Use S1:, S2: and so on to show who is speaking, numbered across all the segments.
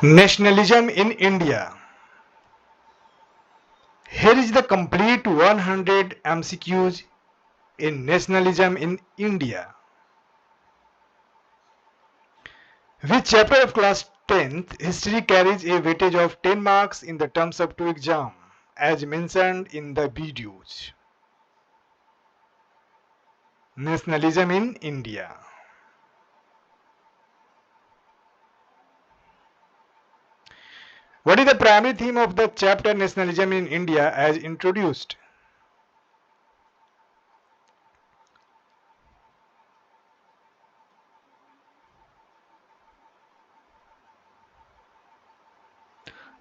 S1: Nationalism in India. Here is the complete 100 MCQs in nationalism in India. Which chapter of class 10th history carries a weightage of 10 marks in the terms of 2 exam as mentioned in the videos? Nationalism in India. What is the primary theme of the chapter Nationalism in India as introduced?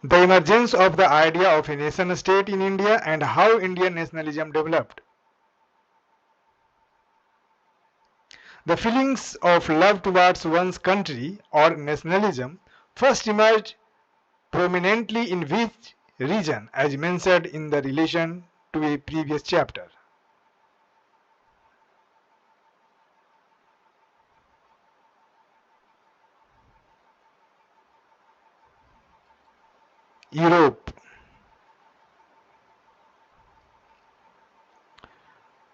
S1: The emergence of the idea of a nation state in India and how Indian nationalism developed. The feelings of love towards one's country or nationalism first emerged prominently in which region as mentioned in the relation to a previous chapter. Europe.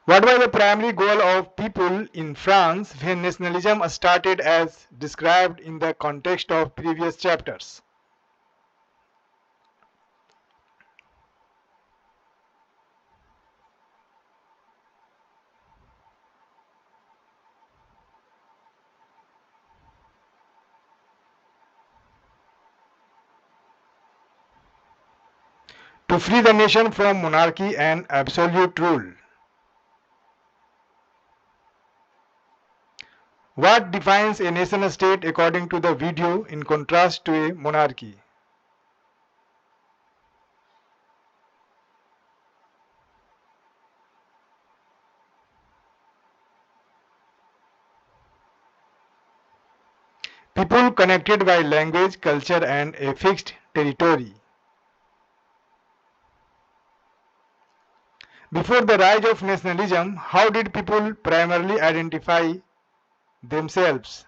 S1: What was the primary goal of people in France when nationalism started as described in the context of previous chapters? To free the nation from monarchy and absolute rule. What defines a nation state according to the video in contrast to a monarchy? People connected by language, culture and a fixed territory. Before the rise of nationalism, how did people primarily identify themselves?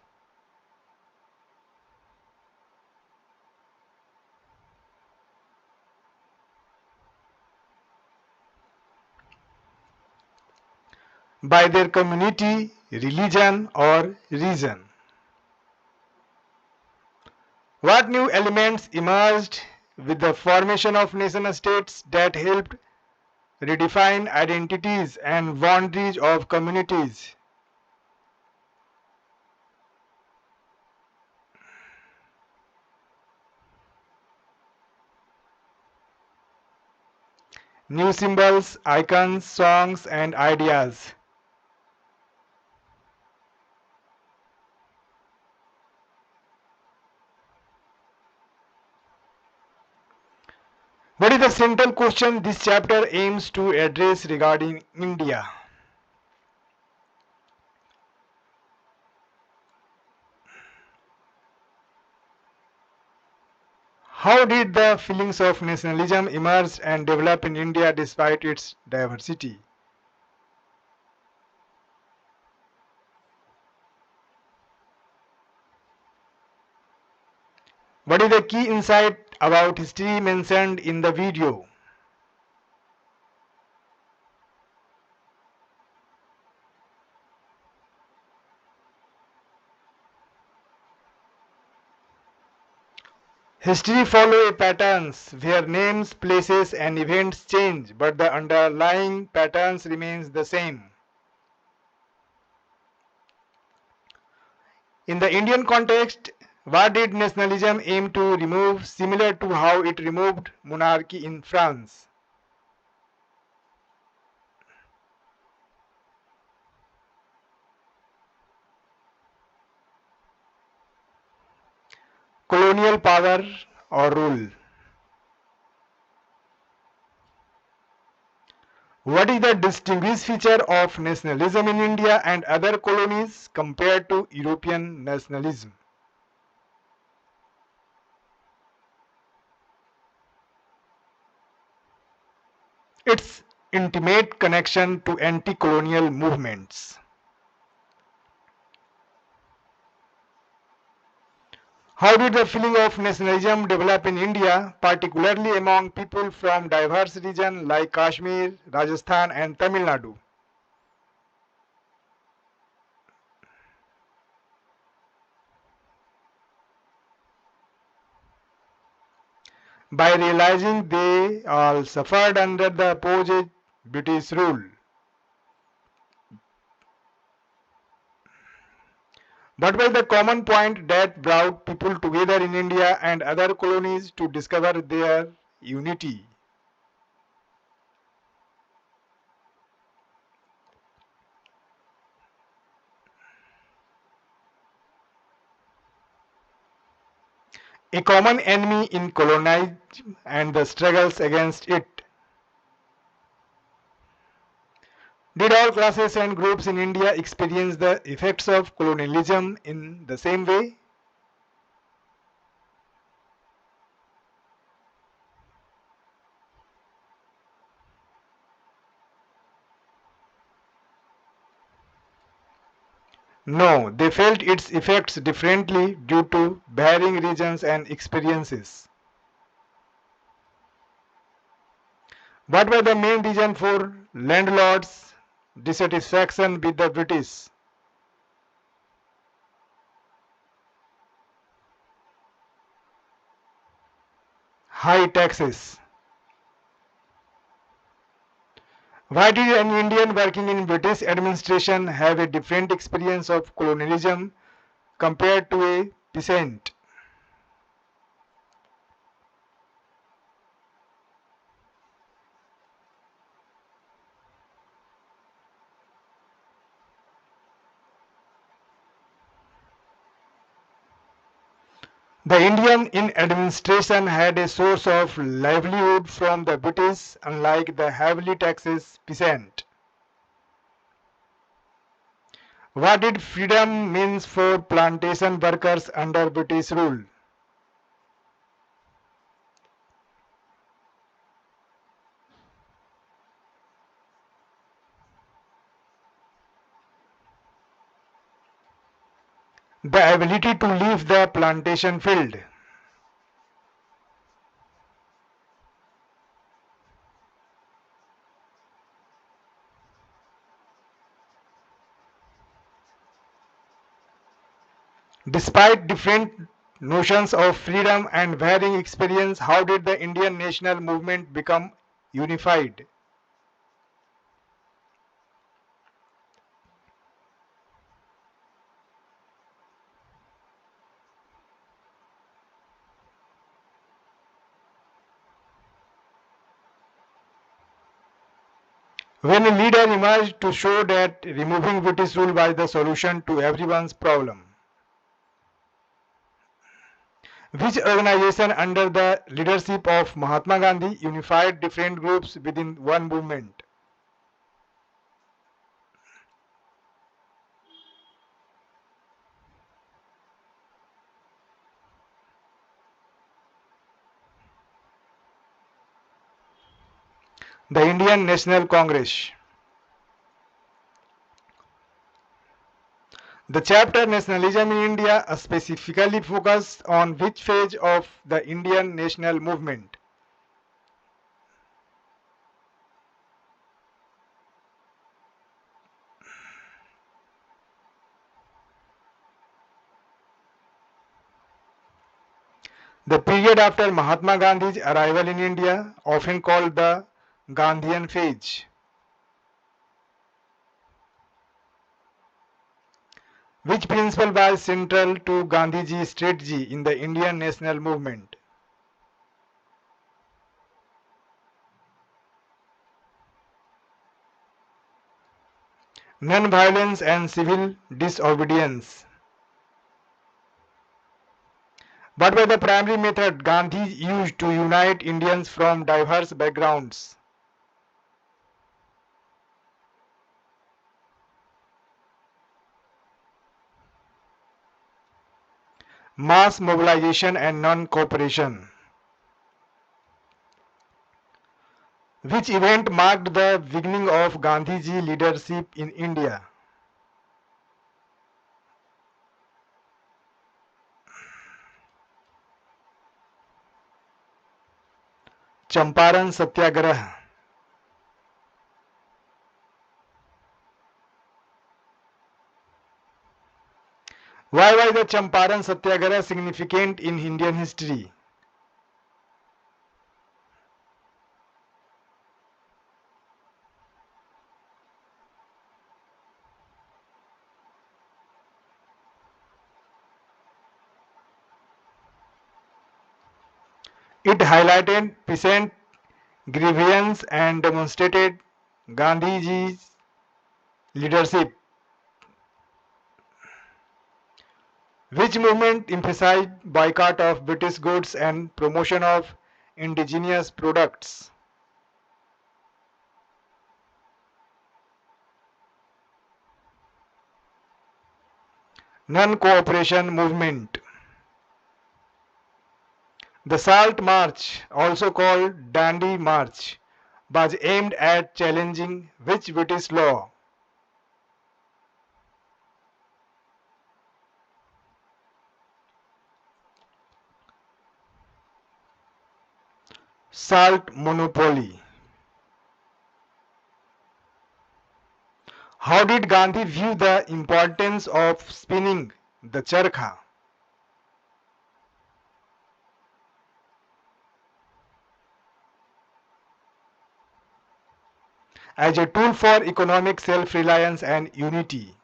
S1: By their community, religion or region. What new elements emerged with the formation of nation states that helped redefine identities and boundaries of communities? New symbols, icons, songs and ideas. What is the central question this chapter aims to address regarding India? How did the feelings of nationalism emerge and develop in India despite its diversity? What is the key insight about history mentioned in the video? History follows patterns where names, places and events change but the underlying patterns remains the same. In the Indian context, what did nationalism aim to remove similar to how it removed monarchy in France? Colonial power or rule. What is the distinguished feature of nationalism in India and other colonies compared to European nationalism? Its intimate connection to anti-colonial movements. How did the feeling of nationalism develop in India, particularly among people from diverse regions like Kashmir, Rajasthan, and Tamil Nadu? By realizing they all suffered under the opposite British rule. What was the common point that brought people together in India and other colonies to discover their unity? A common enemy in colonialism and the struggles against it. Did all classes and groups in India experience the effects of colonialism in the same way? No, they felt its effects differently due to varying regions and experiences. What were the main reason for landlords' dissatisfaction with the British? High taxes. Why did an Indian working in British administration have a different experience of colonialism compared to a peasant? The Indian in administration had a source of livelihood from the British, unlike the heavily taxed peasant. What did freedom mean for plantation workers under British rule? The ability to leave the plantation field. Despite different notions of freedom and varying experience, how did the Indian national movement become unified? When a leader emerged to show that removing British rule was the solution to everyone's problem. Which organization under the leadership of Mahatma Gandhi unified different groups within one movement? The Indian National Congress. The chapter Nationalism in India specifically focused on which phase of the Indian national movement? The period after Mahatma Gandhi's arrival in India, often called the Gandhian phase. Which principle was central to Gandhiji's strategy in the Indian national movement? Non-violence and civil disobedience. What were the primary method Gandhi used to unite Indians from diverse backgrounds? Mass mobilization and non-cooperation. Which event marked the beginning of Gandhiji leadership in India? Champaran Satyagraha. Why the Champaran Satyagraha significant in Indian history? It highlighted peasant grievance and demonstrated Gandhiji's leadership. Which movement emphasized boycott of British goods and promotion of indigenous products? Non-cooperation movement. The Salt March, also called Dandi March, was aimed at challenging which British law? Salt monopoly. How did Gandhi view the importance of spinning the charkha? As a tool for economic self-reliance and unity.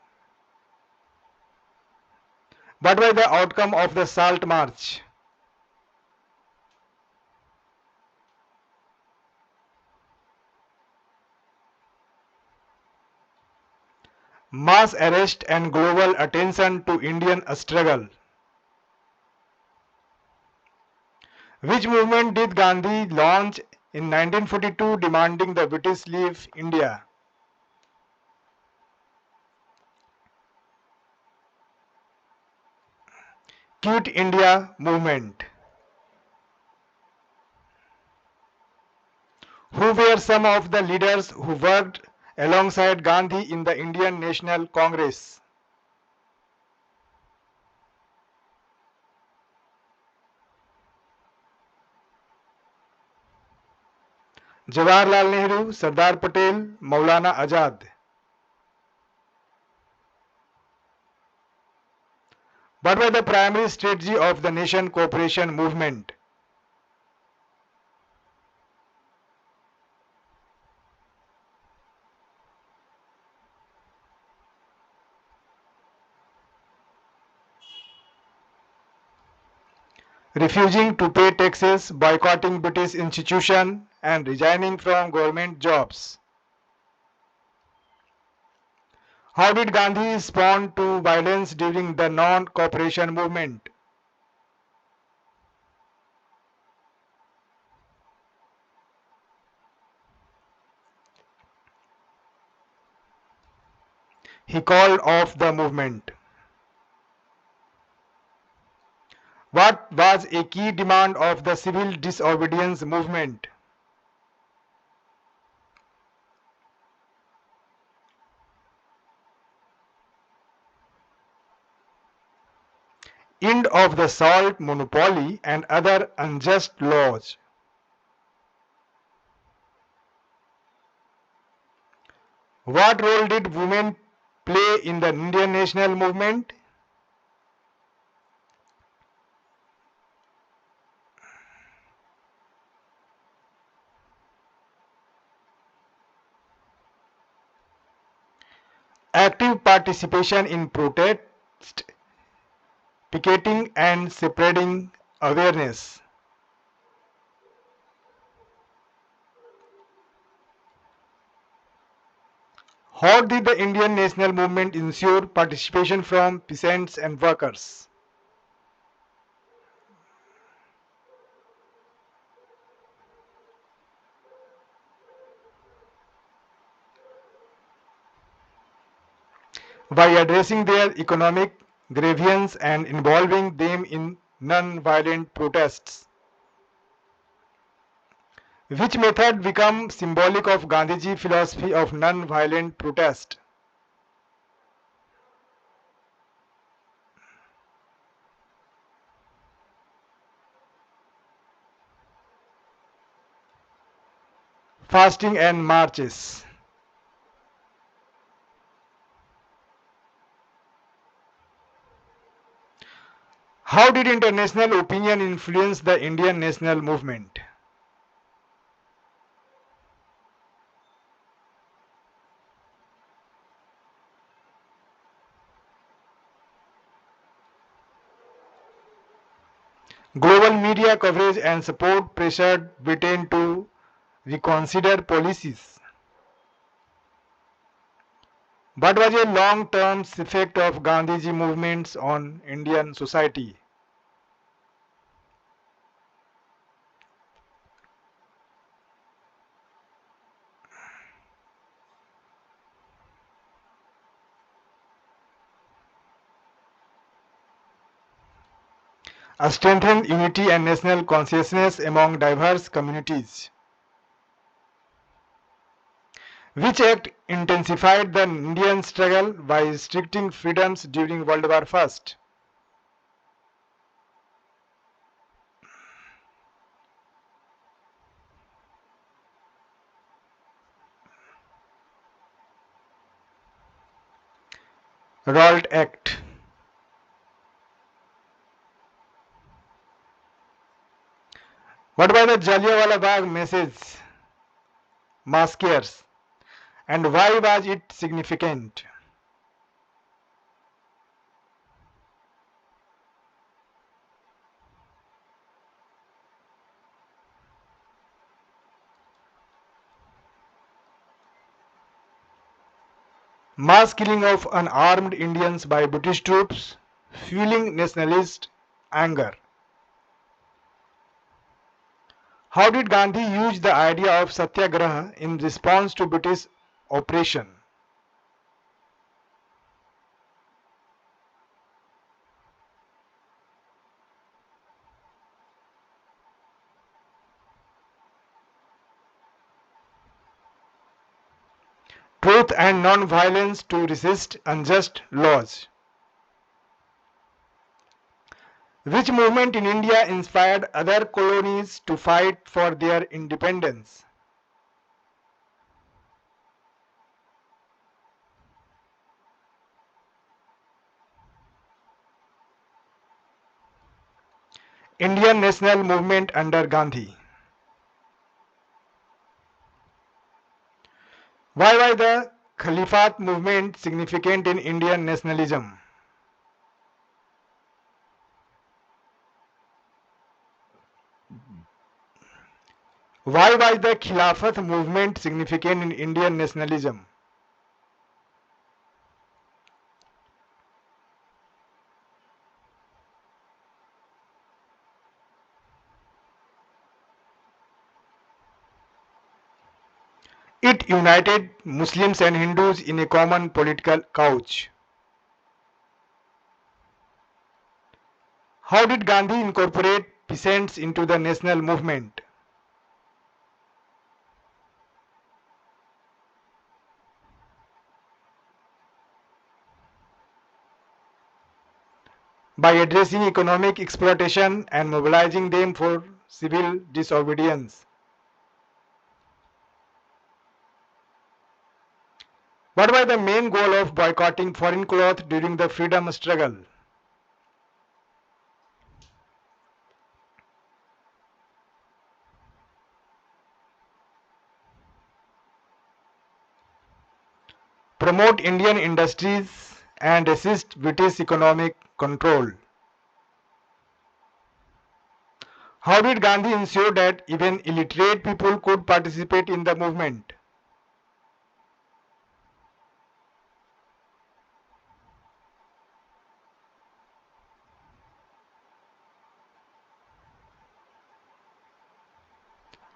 S1: What was the outcome of the Salt March? Mass arrest and global attention to Indian struggle. Which movement did Gandhi launch in 1942 demanding the British leave India? Quit India movement. Who were some of the leaders who worked alongside Gandhi in the Indian National Congress? Jawaharlal Nehru, Sardar Patel, Maulana Azad. What was the primary strategy of the nation cooperation movement? Refusing to pay taxes, boycotting British institutions, and resigning from government jobs. How did Gandhi respond to violence during the non-cooperation movement? He called off the movement. What was a key demand of the civil disobedience movement? End of the salt monopoly and other unjust laws. What role did women play in the Indian national movement? Active participation in protest, picketing and spreading awareness. How did the Indian national movement ensure participation from peasants and workers? By addressing their economic grievance and involving them in non-violent protests. Which method became symbolic of Gandhiji philosophy of non-violent protest? fasting and marches. How did international opinion influence the Indian national movement? Global media coverage and support pressured Britain to reconsider policies. What was a long-term effect of Gandhiji movements on Indian society? A strengthened unity and national consciousness among diverse communities. Which act intensified the Indian struggle by restricting freedoms during World War I? Ralt Act. What was the Jallianwala Bagh message? Massacres. And why was it significant? Mass killing of unarmed Indians by British troops, fueling nationalist anger. How did Gandhi use the idea of satyagraha in response to British oppression? Truth and non-violence to resist unjust laws. Which movement in India inspired other colonies to fight for their independence? Indian national movement under Gandhi. Why was the Khalifat movement significant in Indian nationalism? Why was the Khilafat movement significant in Indian nationalism? It united Muslims and Hindus in a common political cause. How did Gandhi incorporate peasants into the national movement? By addressing economic exploitation and mobilizing them for civil disobedience. What was the main goal of boycotting foreign cloth during the freedom struggle? Promote Indian industries and resist British economic control. How did Gandhi ensure that even illiterate people could participate in the movement?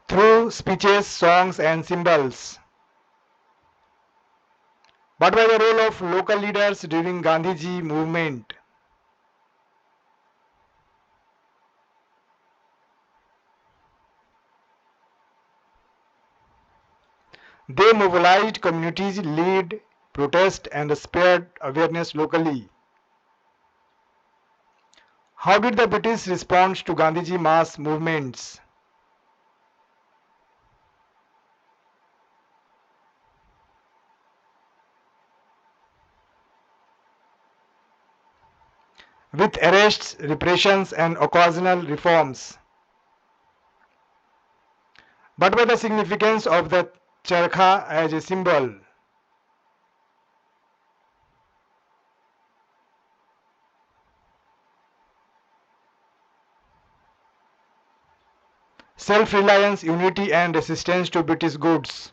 S1: Through speeches, songs, and symbols. What was the role of local leaders during Gandhiji movement? They mobilized communities, led protest, and spread awareness locally. How did the British respond to Gandhiji mass movements? with arrests, repressions, and occasional reforms. But by the significance of the charkha as a symbol, self-reliance, unity, and resistance to British goods.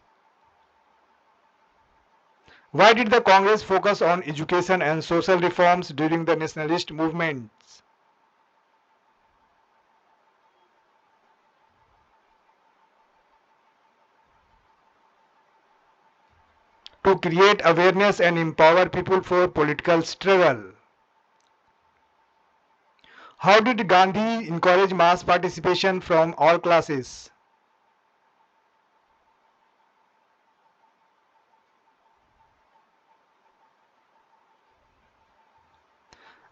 S1: Why did the Congress focus on education and social reforms during the nationalist movements? To create awareness and empower people for political struggle. How did Gandhi encourage mass participation from all classes?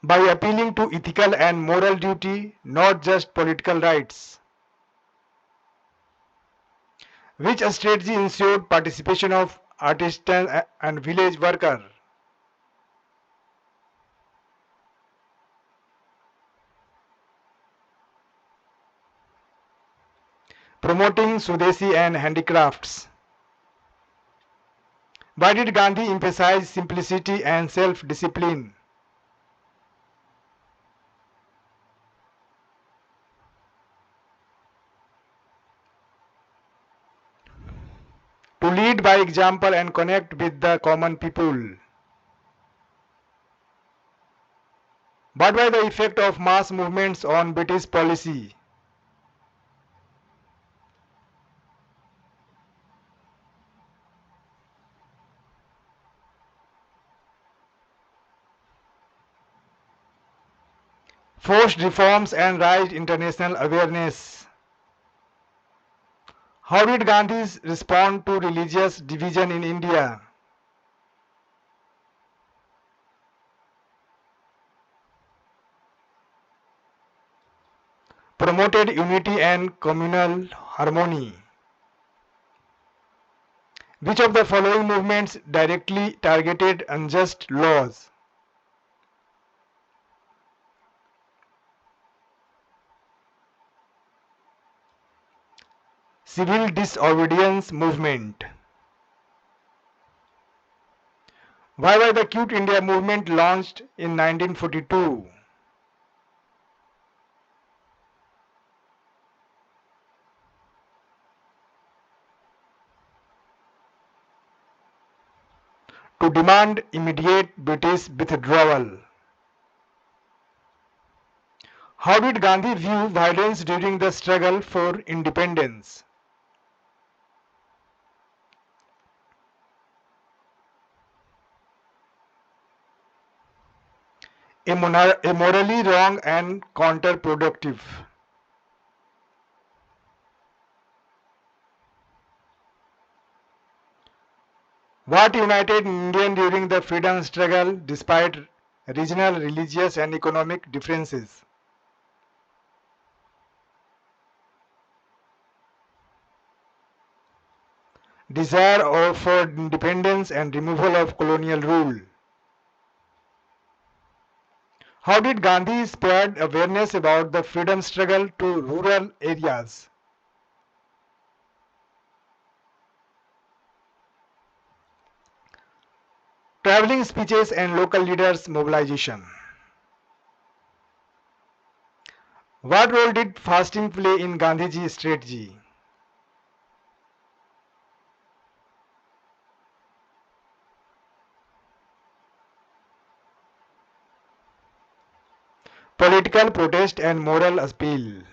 S1: By appealing to ethical and moral duty, not just political rights. Which strategy ensured participation of artisans and village workers? Promoting Swadeshi and handicrafts. Why did Gandhi emphasize simplicity and self-discipline? To lead by example and connect with the common people. What was the effect of mass movements on British policy? Forced reforms and raised international awareness. How did Gandhi respond to religious division in India? Promoted unity and communal harmony. Which of the following movements directly targeted unjust laws? Civil disobedience movement. Why was the Quit India movement launched in 1942? To demand immediate British withdrawal. How did Gandhi view violence during the struggle for independence? Morally wrong and counterproductive. What united Indians during the freedom struggle despite regional, religious, and economic differences? Desire for independence and removal of colonial rule. How did Gandhi spread awareness about the freedom struggle to rural areas? Traveling speeches and local leaders mobilization. What role did fasting play in Gandhiji's strategy? Political protest and moral appeal.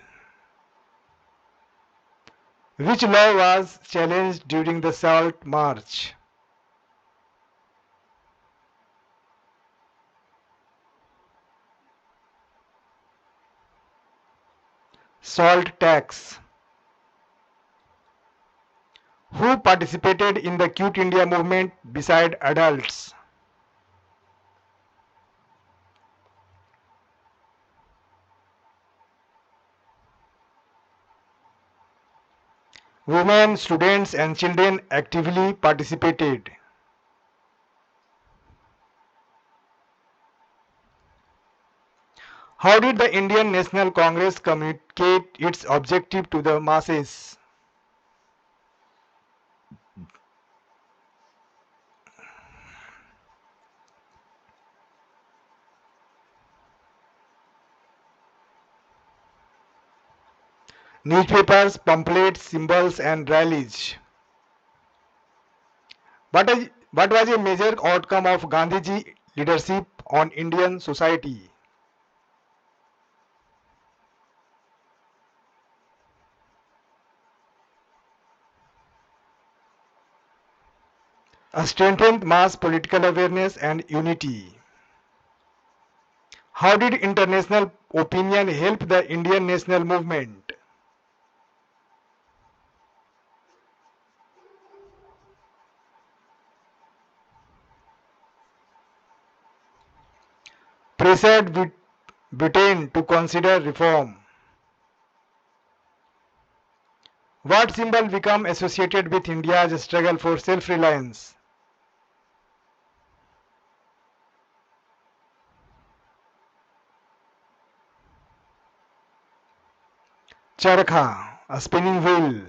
S1: Which law was challenged during the Salt March? Salt tax. Who participated in the Quit India movement beside adults? Women, students, and children actively participated. How did the Indian National Congress communicate its objective to the masses? Newspapers, pamphlets, symbols, and rallies. What was a major outcome of Gandhiji leadership on Indian society? A strengthened mass political awareness and unity. How did international opinion help the Indian national movement? Pressured Britain to consider reform. What symbol became associated with India's struggle for self-reliance? Charkha, a spinning wheel.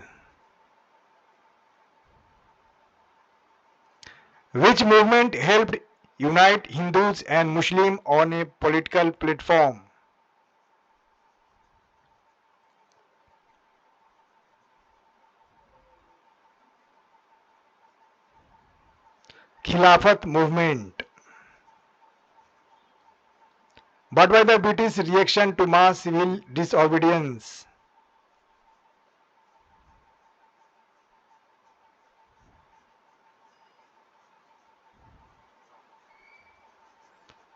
S1: Which movement helped unite Hindus and Muslims on a political platform? Khilafat movement. What was the British reaction to mass civil disobedience?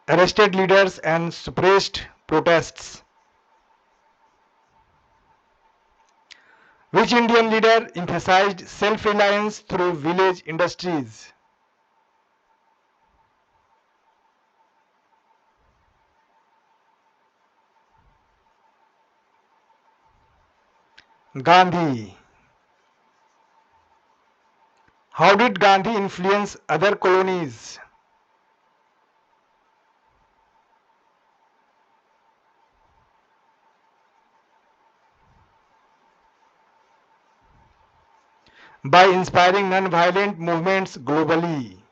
S1: Arrested leaders and suppressed protests. Which Indian leader emphasized self-reliance through village industries? Gandhi. How did Gandhi influence other colonies? By inspiring non-violent movements globally.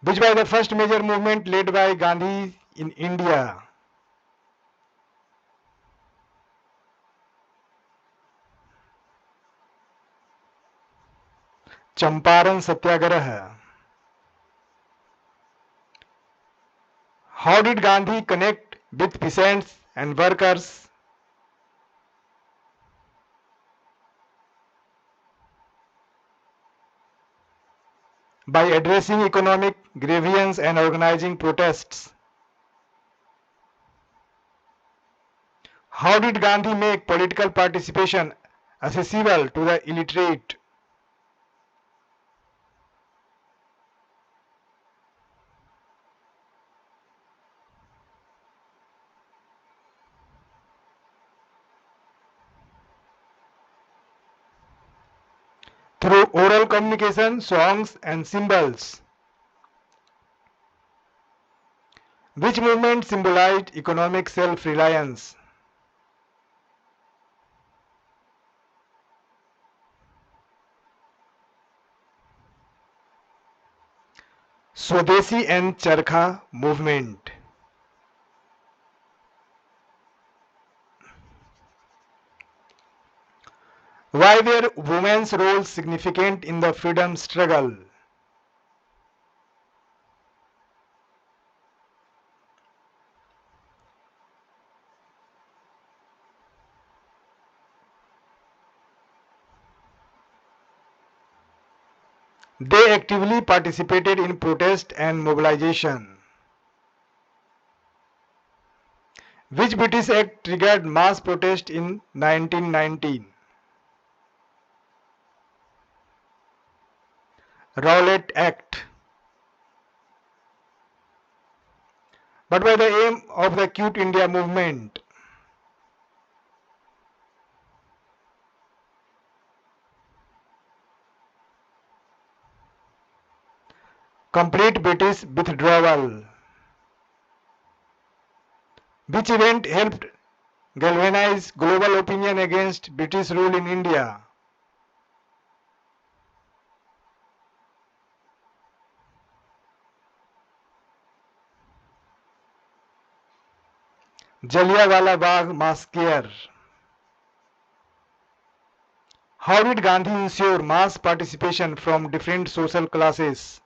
S1: Which was the first major movement led by Gandhi in India? Champaran Satyagraha. How did Gandhi connect with peasants and workers? By addressing economic grievances and organizing protests. How did Gandhi make political participation accessible to the illiterate? Through oral communication, songs, and symbols. Which movement symbolized economic self-reliance? Swadeshi and Charkha movement. Why were women's roles significant in the freedom struggle? They actively participated in protest and mobilization. Which British act triggered mass protest in 1919? Rowlatt Act. What was the aim of the Quit India movement? Complete British withdrawal. Which event helped galvanize global opinion against British rule in India? Jallianwala Bagh massacre. How did Gandhi ensure mass participation from different social classes?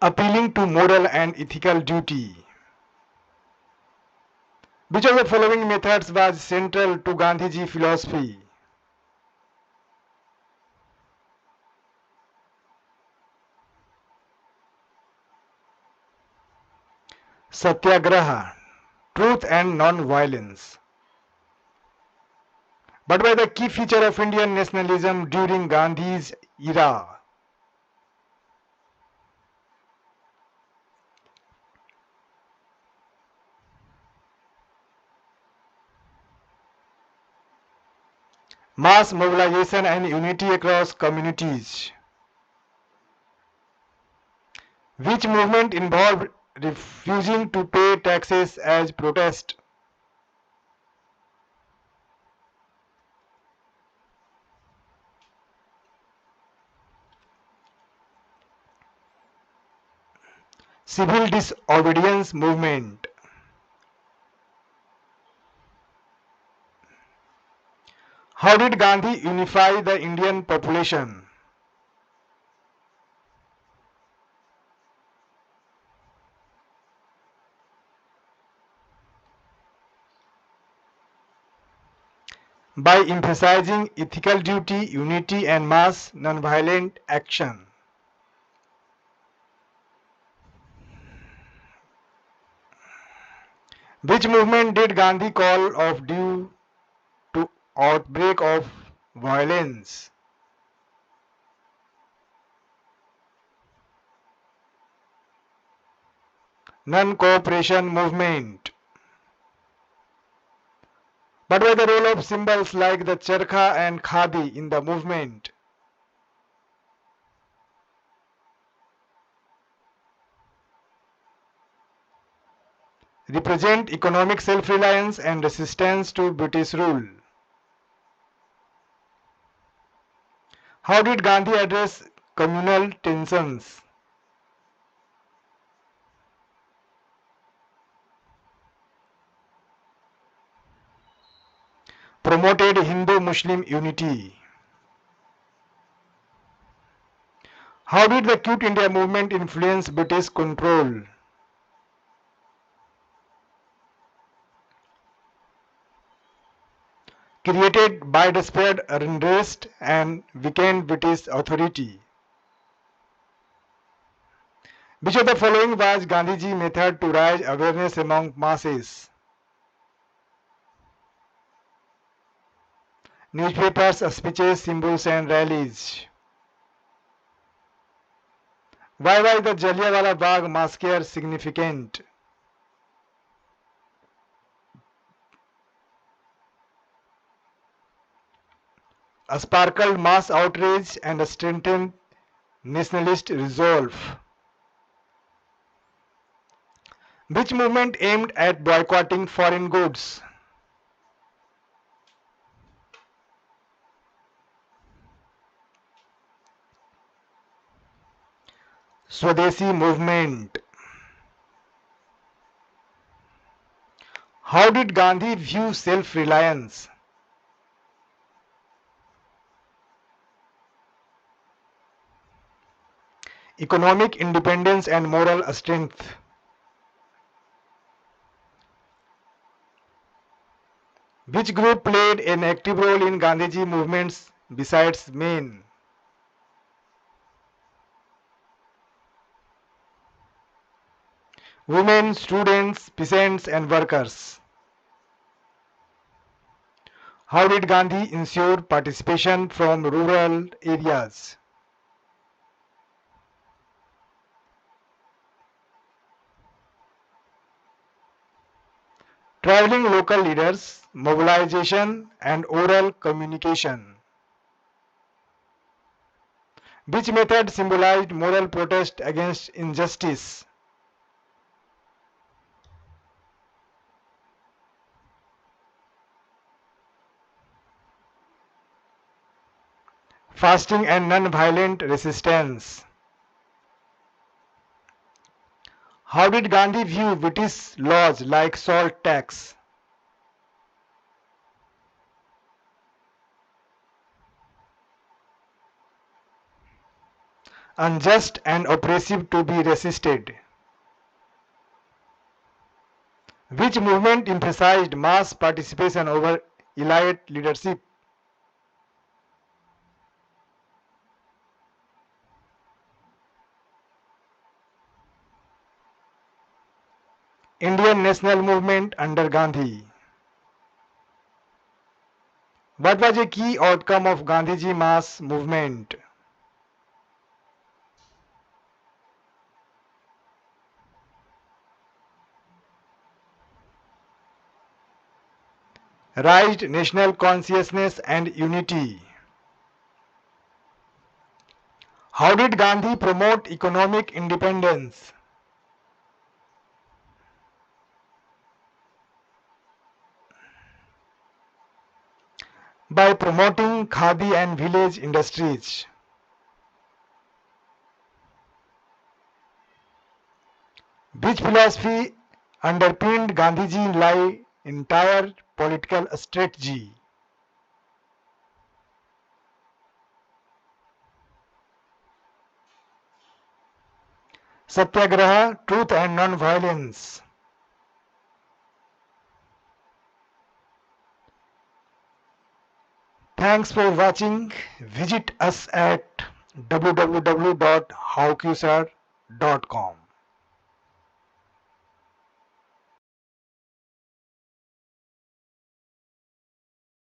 S1: Appealing to moral and ethical duty. Which of the following methods was central to Gandhiji philosophy? Satyagraha, truth and non-violence. What was the key feature of Indian nationalism during Gandhi's era? Mass mobilization and unity across communities. Which movement involved refusing to pay taxes as protest? Civil disobedience movement. How did Gandhi unify the Indian population? By emphasizing ethical duty, unity, and mass nonviolent action. Which movement did Gandhi call off due to outbreak of violence? Non-cooperation movement. What were the role of symbols like the charkha and khadi in the movement? Represent economic self-reliance and resistance to British rule. How did Gandhi address communal tensions? Promoted Hindu-Muslim unity. How did the Quit India movement influence British control? Created widespread unrest and weakened British authority. Which of the following was Gandhiji's method to raise awareness among masses? Newspapers, speeches, symbols, and rallies. Why was the Jallianwala Bagh massacre significant? A sparkled mass outrage and a strengthened nationalist resolve. Which movement aimed at boycotting foreign goods? Swadeshi movement. How did Gandhi view self-reliance? Economic independence and moral strength. Which group played an active role in Gandhiji movements besides men? Women, students, peasants, and workers. How did Gandhi ensure participation from rural areas? Traveling local leaders, mobilization, and oral communication. Which method symbolized moral protest against injustice? Fasting and non-violent resistance. How did Gandhi view British laws like salt tax? Unjust and oppressive to be resisted. Which movement emphasized mass participation over elite leadership? Indian national movement under Gandhi. What was a key outcome of Gandhiji mass movement? Raised national consciousness and unity. How did Gandhi promote economic independence? By promoting khadi and village industries. Which philosophy underpinned Gandhiji's entire political strategy? Satyagraha, truth and non-violence. Thanks for watching. Visit us at www.howqsir.com.